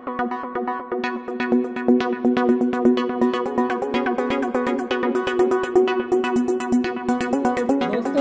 दोस्तों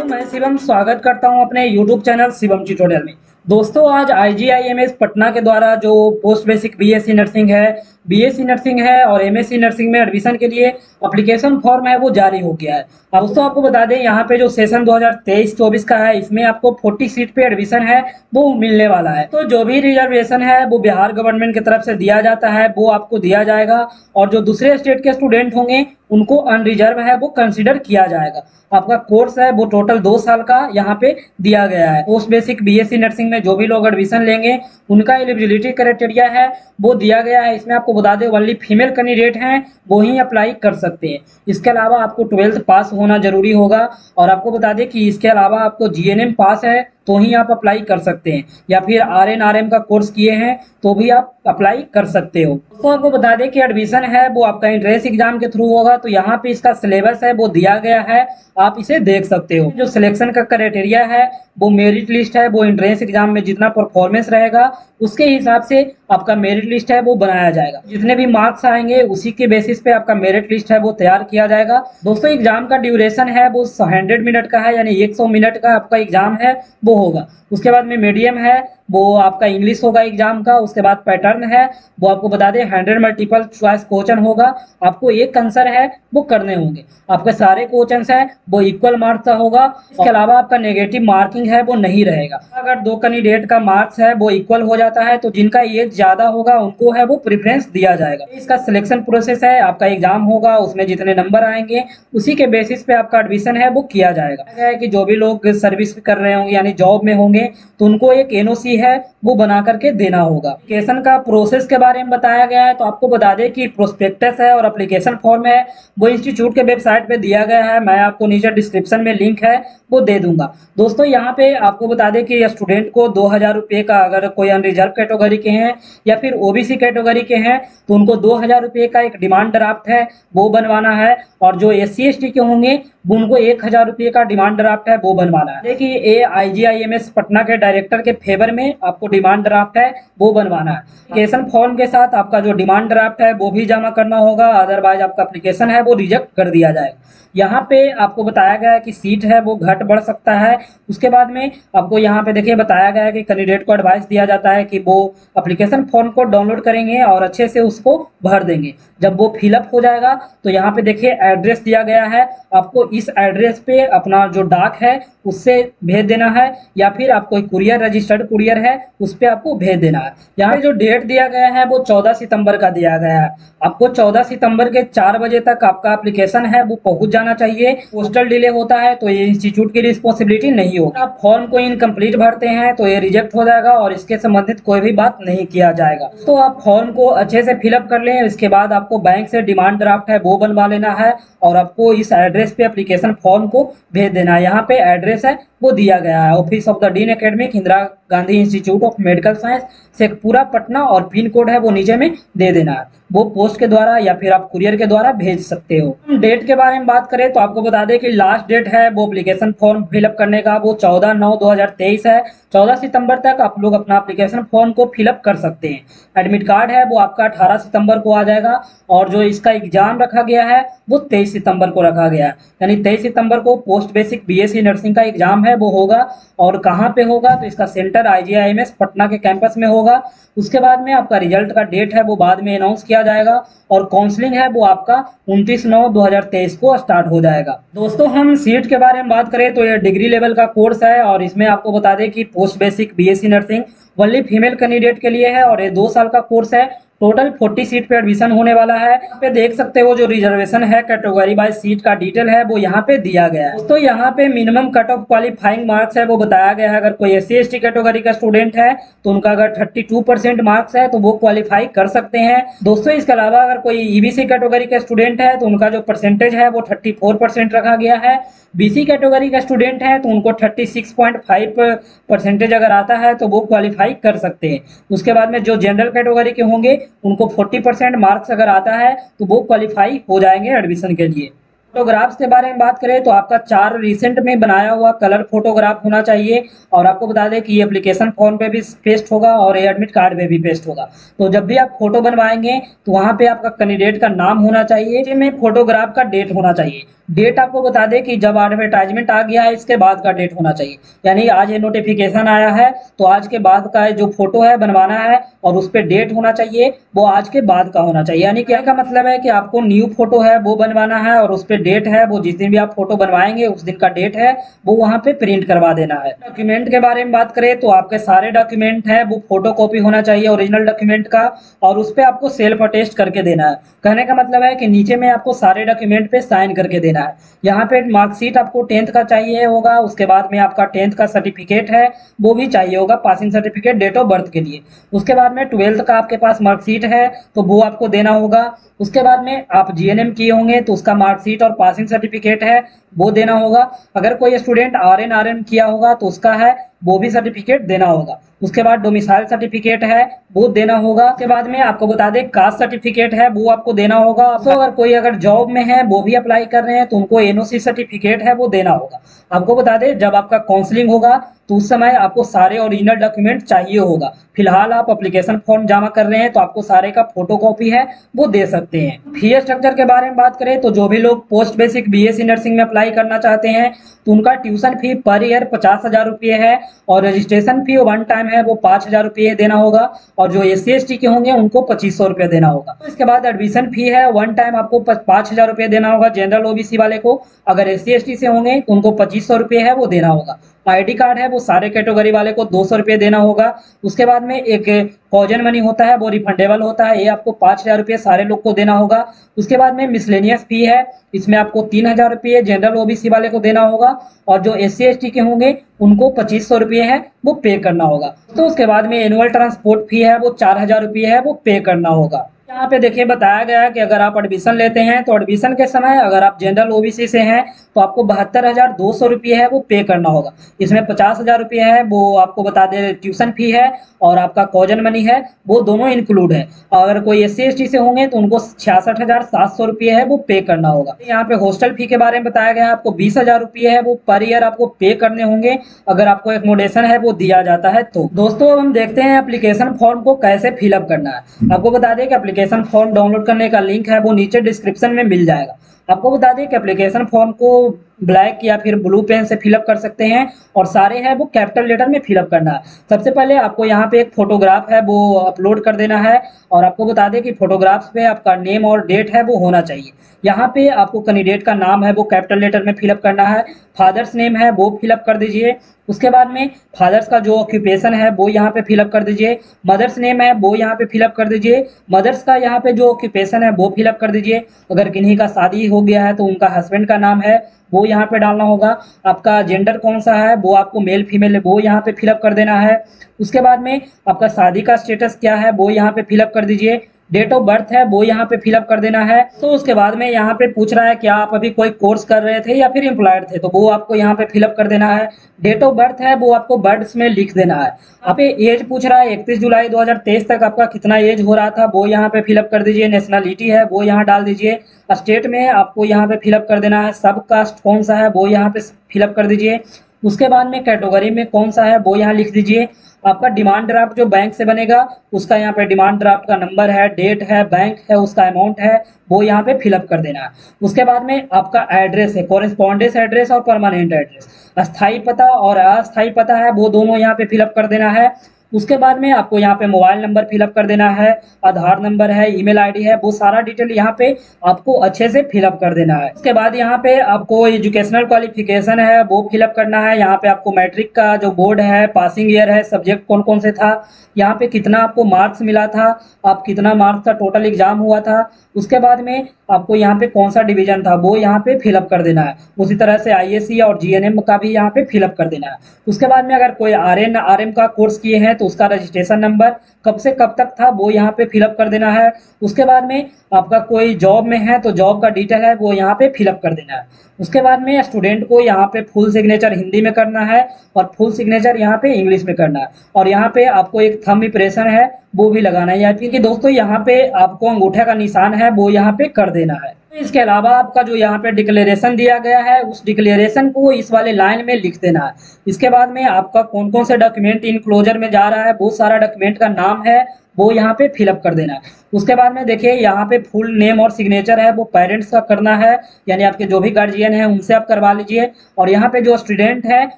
मैं शिवम स्वागत करता हूं अपने YouTube चैनल शिवम ट्यूटोरियल में। दोस्तों आज IGIMS पटना के द्वारा जो पोस्ट बेसिक बीएससी नर्सिंग है और एमएससी नर्सिंग में एडमिशन के लिए एप्लीकेशन फॉर्म है वो जारी हो गया है। अब दोस्तों आपको बता दें यहाँ पे जो सेशन 2023-24 का है इसमें आपको 40 सीट पे एडमिशन है वो मिलने वाला है। तो जो भी रिजर्वेशन है वो बिहार गवर्नमेंट की तरफ से दिया जाता है वो आपको दिया जाएगा, और जो दूसरे स्टेट के स्टूडेंट होंगे उनको अनरिजर्व है वो कंसिडर किया जाएगा। आपका कोर्स है वो टोटल 2 साल का यहाँ पे दिया गया है। पोस्ट बेसिक बीएससी नर्सिंग में जो भी लोग एडमिशन लेंगे उनका एलिजिबिलिटी क्राइटेरिया है वो दिया गया है। इसमें आपको बता दें ओनली फीमेल कैंडिडेट हैं वो ही अप्लाई कर सकते हैं। इसके अलावा आपको 12th पास होना जरूरी होगा, और आपको बता दें कि इसके अलावा आपको जीएनएम पास है तो ही आप अप्लाई कर सकते हैं, या फिर आरएनआरएम का कोर्स किए हैं तो भी आप अप्लाई कर सकते हो। तो आपको बता दें कि एडमिशन है वो आपका एंट्रेंस एग्जाम के थ्रू होगा। तो यहाँ पे इसका सिलेबस है वो दिया गया है, आप इसे देख सकते हो। जो सिलेक्शन का क्राइटेरिया है वो मेरिट लिस्ट है, वो एंट्रेंस एग्जाम में जितना परफॉर्मेंस रहेगा उसके हिसाब से आपका मेरिट लिस्ट है वो बनाया जाएगा। जितने भी मार्क्स आएंगे उसी के बेसिस पे आपका मेरिट लिस्ट है वो तैयार किया जाएगा। दोस्तों एग्जाम का ड्यूरेशन है वो 100 मिनट का है, यानी 100 मिनट का आपका एग्जाम है वो होगा। उसके बाद में मीडियम है वो आपका इंग्लिश होगा एग्जाम का। उसके बाद पैटर्न है वो आपको बता दें 100 मल्टीपल चॉइस क्वेश्चन होगा, आपको एक आंसर है वो करने होंगे। आपके सारे क्वेश्चन है वो इक्वल मार्क्स का होगा। इसके अलावा आपका नेगेटिव मार्किंग है वो नहीं रहेगा। अगर 2 कैंडिडेट का मार्क्स है वो इक्वल हो जाता है तो जिनका एज ज्यादा होगा उनको है वो प्रेफरेंस दिया जाएगा। इसका सिलेक्शन प्रोसेस है, आपका एग्जाम होगा उसमें जितने नंबर आएंगे उसी के बेसिस पे आपका एडमिशन है वो किया जाएगा। कि जो भी लोग सर्विस कर रहे होंगे यानी जॉब में होंगे तो उनको एक एनओसी है वो बना करके देना होगा। एप्लीकेशन का प्रोसेस के बारे में बताया गया है। तो आपको बता दें कि प्रोस्पेक्टस है और एप्लीकेशन फॉर्म है वो इंस्टीट्यूट के वेबसाइट पे दिया गया है। मैं आपको नीचे डिस्क्रिप्शन में लिंक है वो दे दूंगा। दोस्तों यहाँ पे आपको बता दें कि स्टूडेंट को 2000 रुपये का, अगर कोई अनरिजर्व कैटेगरी के हैं या फिर ओबीसी कैटेगरी के हैं तो उनको 2000 रुपये का एक डिमांड ड्राफ्ट है वो बनवाना है, और जो SC/ST के होंगे उनको 1000 रुपये का डिमांड ड्राफ्ट है वो बनवाना है। देखिए IGIMS पटना के डायरेक्टर के फेवर में आपको डिमांड ड्राफ्ट है वो बनवाना है। एप्लीकेशन फॉर्म के साथ आपका जो डिमांड ड्राफ्ट है वो भी जमा करना होगा, अदरवाइज आपका एप्लीकेशन है वो रिजेक्ट कर दिया जाएगा। यहाँ पे आपको बताया गया है कि सीट है वो घट बढ़ सकता है। उसके बाद में आपको यहाँ पे देखिए बताया गया है कि कैंडिडेट को एडवाइस दिया जाता है कि वो एप्लीकेशन फॉर्म को डाउनलोड करेंगे और अच्छे से उसको भर देंगे। जब वो फिलअप हो जाएगा तो यहाँ पे देखिए एड्रेस दिया गया है, आपको इस एड्रेस पे अपना जो डाक है उससे भेज देना है, या फिर आप कोई कुरियर रजिस्टर्ड कुरियर है उस पर आपको भेज देना है। यहाँ पे जो डेट दिया गया है वो 14 सितंबर का दिया गया है। आपको 14 सितंबर के 4 बजे तक आपका एप्लीकेशन है वो पहुंच जाना चाहिए। पोस्टल डिले होता है तो ये इंस्टीट्यूट की रिस्पॉन्सिबिलिटी नहीं होगी। आप फॉर्म को इनकम्प्लीट भरते हैं तो ये रिजेक्ट हो जाएगा और इसके संबंधित कोई भी बात नहीं किया जाएगा। तो आप फॉर्म को अच्छे से फिलअप कर लें। इसके बाद आपको बैंक से डिमांड ड्राफ्ट है वो बनवा लेना है, और आपको इस एड्रेस पे एप्लीकेशन फॉर्म को भेज देना है। यहाँ पे एड्रेस है वो दिया गया है, office of the dean academic Indira Gandhi institute of medical science Sheikhpura Patna, और पिन कोड है वो नीचे में दे देना है। वो पोस्ट के द्वारा या फिर आप कुरियर के द्वारा भेज सकते हो। डेट के बारे में बात करें तो आपको बता दें कि लास्ट डेट है वो एप्लीकेशन फॉर्म फिलअप करने का वो 14/9/2023 है। 14 सितंबर तक आप लोग अपना एप्लीकेशन फॉर्म को फिलअप कर सकते हैं। एडमिट कार्ड है वो आपका 18 सितंबर को आ जाएगा, और जो इसका एग्जाम रखा गया है वो 23 सितंबर को रखा गया है। यानी 23 सितंबर को पोस्ट बेसिक बीएससी नर्सिंग का एग्जाम है वो होगा। और कहाँ पे होगा तो इसका सेंटर IGIMS पटना के कैंपस में होगा। उसके बाद में आपका रिजल्ट का डेट है वो बाद में अनाउंस किया जाएगा, और काउंसलिंग है वो आपका 29/9/2023 को स्टार्ट हो जाएगा। दोस्तों हम सीट के बारे में बात करें तो ये डिग्री लेवल का कोर्स है, और इसमें आपको बता दें कि post basic BSc nursing only female candidate के लिए है, और ये 2 साल का कोर्स है। टोटल 40 सीट पे एडमिशन होने वाला है। यहाँ पे देख सकते हो जो रिजर्वेशन है कैटेगरी बाय सीट का डिटेल है वो यहाँ पे दिया गया है। तो यहाँ पे minimum cut off qualifying marks है वो बताया गया है। अगर कोई SC/ST कैटेगरी का स्टूडेंट है तो उनका अगर 32% मार्क्स है तो वो क्वालिफाई कर सकते हैं। दोस्तों इसके अलावा अगर कोई EBC कैटेगरी का स्टूडेंट है तो उनका जो परसेंटेज है वो 34% रखा गया है। BC कैटेगरी का स्टूडेंट है तो उनको 36.5% अगर आता है तो वो क्वालिफाई कर सकते हैं। उसके बाद में जो जनरल कैटेगरी के होंगे उनको 40% मार्क्स अगर आता है तो वो क्वालिफाई हो जाएंगे एडमिशन के लिए। फोटोग्राफ्स के बारे में बात करें तो आपका 4 रिसेंट में बनाया हुआ कलर फोटोग्राफ होना चाहिए। और आपको बता दें कि ये एप्लीकेशन फॉर्म पे भी पेस्ट होगा और ये एडमिट कार्ड पे भी पेस्ट होगा। तो जब भी आप फोटो बनवाएंगे तो वहाँ पे आपका कैंडिडेट का नाम होना चाहिए, इसमें फोटोग्राफ का डेट होना चाहिए। डेट आपको बता दें कि जब एडवर्टाइजमेंट आ गया है इसके बाद का डेट होना चाहिए, यानी आज ये नोटिफिकेशन आया है तो आज के बाद का जो फोटो है बनवाना है और उस पर डेट होना चाहिए, वो आज के बाद का होना चाहिए। यानी क्या का मतलब है कि आपको न्यू फोटो है वो बनवाना है और उस पर डेट है, वो जिस दिन भी आप फोटो बनवाएंगे उस दिन का डेट है वो वहाँ पे प्रिंट करवा देना है। डॉक्यूमेंट के बारे में बात करें तो आपके सारे डॉक्यूमेंट है वो फोटो कॉपी होना चाहिए ओरिजिनल डॉक्यूमेंट का, और उस पर आपको सेल्फ अटेस्ट करके देना है। कहने का मतलब है कि नीचे में आपको सारे डॉक्यूमेंट पे साइन करके देना है। यहाँ पे मार्कशीट आपको 10th का चाहिए होगा, उसके बाद में आपका 10th का सर्टिफिकेट है वो भी चाहिए होगा, passing certificate date of birth के लिए। उसके बाद में 12th का आपके पास मार्कशीट है तो वो आपको देना होगा। उसके बाद में आप जीएनएम किए होंगे तो उसका मार्कशीट और पासिंग सर्टिफिकेट है वो देना होगा। अगर कोई स्टूडेंट आरएन किया होगा तो उसका है वो भी सर्टिफिकेट देना होगा। उसके बाद डोमिसाइल सर्टिफिकेट है वो देना होगा। उसके बाद में आपको बता दें कास्ट सर्टिफिकेट है वो आपको देना होगा। तो अगर कोई जॉब में है वो भी अप्लाई कर रहे हैं तो उनको एनओसी सर्टिफिकेट है वो देना होगा। आपको बता दें जब आपका काउंसलिंग होगा तो उस समय आपको सारे ओरिजिनल डॉक्यूमेंट चाहिए होगा। फिलहाल आप एप्लीकेशन फॉर्म जमा कर रहे हैं तो आपको सारे का फोटोकॉपी है वो दे सकते हैं। फी स्ट्रक्चर के बारे में बात करें तो जो भी लोग पोस्ट बेसिक बीएससी नर्सिंग में अप्लाई करना चाहते हैं तो उनका ट्यूशन फी पर ईयर 50,000 रुपये है और रजिस्ट्रेशन फी वन टाइम है वो 5,000 रुपये देना होगा। और जो SC ST के होंगे उनको 2500 रुपये देना होगा। तो इसके बाद एडमिशन फी है वन टाइम आपको 5,000 रुपये देना होगा जनरल ओबीसी वाले को। अगर SC ST से होंगे तो उनको 2500 रुपये है वो देना होगा। आईडी कार्ड है वो सारे कैटेगरी वाले को 200 रुपये देना होगा। उसके बाद में एक कॉजन मनी होता है वो रिफंडेबल होता है, ये आपको 5,000 रुपये सारे लोग को देना होगा। उसके बाद में मिसलेनियस फी है, इसमें आपको 3,000 रुपये जनरल ओबीसी वाले को देना होगा और जो SC ST के होंगे उनको 2500 रुपये है वो पे करना होगा। तो उसके बाद में एनुअल ट्रांसपोर्ट फी है वो 4,000 रुपये है वो पे करना होगा। यहाँ पे देखिए बताया गया है कि अगर आप एडमिशन लेते हैं तो एडमिशन के समय अगर आप जनरल ओबीसी से हैं तो आपको 72,200 रुपये है वो पे करना होगा। इसमें 50,000 रुपये है वो आपको बता दें ट्यूशन फी है और आपका कॉजन मनी है वो दोनों इंक्लूड है। अगर कोई SC ST से होंगे तो उनको 66,700 रुपये है वो पे करना होगा। यहाँ पे हॉस्टल फी के बारे में बताया गया है, आपको 20,000 रुपये है वो पर ईयर आपको पे करने होंगे अगर आपको एकोमोडेशन है वो दिया जाता है। तो दोस्तों अब हम देखते हैं एप्लीकेशन फॉर्म को कैसे फिलअप करना है। आपको बता दें कि एप्लीकेशन फॉर्म डाउनलोड करने का लिंक है वो नीचे डिस्क्रिप्शन में मिल जाएगा। आपको बता दें कि एप्लीकेशन फॉर्म को ब्लैक या फिर ब्लू पेन से फिलअप कर सकते हैं और सारे हैं वो कैपिटल लेटर में फिलअप करना है। सबसे पहले आपको यहाँ पे एक फोटोग्राफ है वो अपलोड कर देना है और आपको बता दें कि फोटोग्राफ्स पे आपका नेम और डेट है वो होना चाहिए। यहाँ पे आपको कैंडिडेट का नाम है वो कैपिटल लेटर में फिलअप करना है, फादर्स नेम है वो फिलअप कर दीजिए। उसके बाद में फादर्स का जो ऑक्यूपेशन है वो यहाँ पे फिलअप कर दीजिए, मदर्स नेम है वो यहाँ पे फिलअप कर दीजिए, मदर्स का यहाँ पे जो ऑक्यूपेशन है वो फिलअप कर दीजिए। अगर किन्हीं का शादी हो गया है तो उनका हस्बैंड का नाम है वो यहाँ पे डालना होगा। आपका जेंडर कौन सा है वो आपको मेल फीमेल है वो यहाँ पे फिलअप कर देना है। उसके बाद में आपका शादी का स्टेटस क्या है वो यहाँ पे फिलअप कर दीजिए। डेट ऑफ बर्थ है वो यहाँ पे फिलअप कर देना है। तो उसके बाद में यहाँ पे पूछ रहा है कि आप अभी कोई कोर्स कर रहे थे या फिर एम्प्लॉयड थे तो वो आपको यहाँ पे फिलअप कर देना है। डेट ऑफ बर्थ है वो आपको बर्ड्स में लिख देना है। आप एज पूछ रहा है 31 जुलाई 2023 तक आपका कितना एज हो रहा था वो यहाँ पे फिलअप कर दीजिए। नेशनलिटी है वो यहाँ डाल दीजिए। स्टेट में आपको यहाँ पे फिलअप कर देना है। सब कास्ट कौन सा है वो यहाँ पे फिलअप कर दीजिए। उसके बाद में कैटेगरी में कौन सा है वो यहाँ लिख दीजिए। आपका डिमांड ड्राफ्ट जो बैंक से बनेगा उसका यहाँ पे डिमांड ड्राफ्ट का नंबर है, डेट है, बैंक है, उसका अमाउंट है वो यहाँ पे फिलअप कर देना है। उसके बाद में आपका एड्रेस है, कॉरेस्पॉन्डेंस एड्रेस और परमानेंट एड्रेस, अस्थाई पता और अस्थाई पता है वो दोनों यहाँ पे फिलअप कर देना है। उसके बाद में आपको यहाँ पे मोबाइल नंबर फिलअप कर देना है, आधार नंबर है, ईमेल आईडी है, वो सारा डिटेल यहाँ पे आपको अच्छे से फिलअप कर देना है। उसके बाद यहाँ पे आपको एजुकेशनल क्वालिफिकेशन है वो फिलअप करना है। यहाँ पे आपको मैट्रिक का जो बोर्ड है, पासिंग ईयर है, सब्जेक्ट कौन कौन से था, यहाँ पे कितना आपको मार्क्स मिला था, आप कितना मार्क्स का टोटल एग्जाम हुआ था। उसके बाद में आपको यहाँ पे कौन सा डिवीजन था वो यहाँ पे फिलअप कर देना है। उसी तरह से ISC और GNM का भी यहाँ पे फिलअप कर देना है। उसके बाद में अगर कोई RN RM का कोर्स किए हैं तो उसका रजिस्ट्रेशन नंबर कब से कब तक था वो यहाँ पे फिलअप कर देना है। उसके बाद में आपका कोई जॉब में है तो जॉब का डिटेल है वो यहाँ पे फिलअप कर देना है। उसके बाद में स्टूडेंट को यहाँ पे फुल सिग्नेचर हिंदी में करना है और फुल सिग्नेचर यहाँ पे इंग्लिश में करना है। और यहाँ पे आपको एक थंब इंप्रेशन है वो भी लगाना है, क्योंकि दोस्तों यहाँ पे आपको अंगूठे का निशान है वो यहाँ पे कर देना है। इसके अलावा आपका जो यहाँ पे डिक्लेरेशन दिया गया है उस डिक्लेरेशन को इस वाले लाइन में लिख देना है। इसके बाद में आपका कौन कौन से डॉक्यूमेंट इनक्लोजर में जा रहा है, बहुत सारा डॉक्यूमेंट का नाम है वो यहाँ पे फिलअप कर देना है। उसके बाद में देखिए यहाँ पे फुल नेम और सिग्नेचर है वो पेरेंट्स का करना है, यानी आपके जो भी गार्जियन है उनसे आप करवा लीजिए। और यहाँ पे जो स्टूडेंट है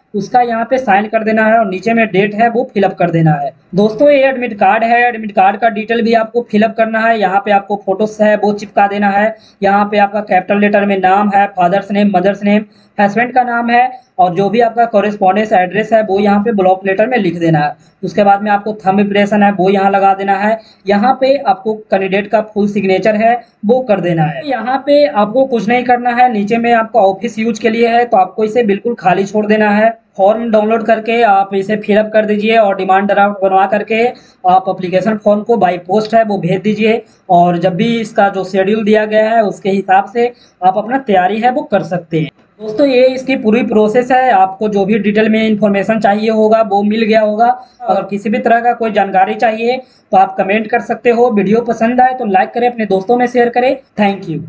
उसका यहाँ पे साइन कर देना है और नीचे में डेट है वो फिलअप कर देना है। दोस्तों ये एडमिट कार्ड है, एडमिट कार्ड का डिटेल भी आपको फिलअप करना है। यहाँ पे आपको फोटोस है वो चिपका देना है। यहाँ पे आपका कैपिटल लेटर में नाम है, father's name, mother's name, husband का नाम है और जो भी आपका कॉरेस्पॉन्डेंस एड्रेस है वो यहाँ पे ब्लॉक लेटर में लिख देना है। उसके बाद में आपको थंब इंप्रेशन है वो यहाँ लगा देना है। यहाँ पे आपको कैंडिडेट का फुल सिग्नेचर है वो कर देना है। यहाँ पे आपको कुछ नहीं करना है, नीचे में आपका ऑफिस यूज के लिए है तो आपको इसे बिल्कुल खाली छोड़ देना है। फॉर्म डाउनलोड करके आप इसे फिलअप कर दीजिए और डिमांड ड्राफ्ट बनवा करके आप एप्लीकेशन फॉर्म को बाय पोस्ट है वो भेज दीजिए। और जब भी इसका जो शेड्यूल दिया गया है उसके हिसाब से आप अपना तैयारी है वो कर सकते हैं। दोस्तों ये इसकी पूरी प्रोसेस है, आपको जो भी डिटेल में इंफॉर्मेशन चाहिए होगा वो मिल गया होगा। अगर किसी भी तरह का कोई जानकारी चाहिए तो आप कमेंट कर सकते हो। वीडियो पसंद आए तो लाइक करें, अपने दोस्तों में शेयर करें। Thank you.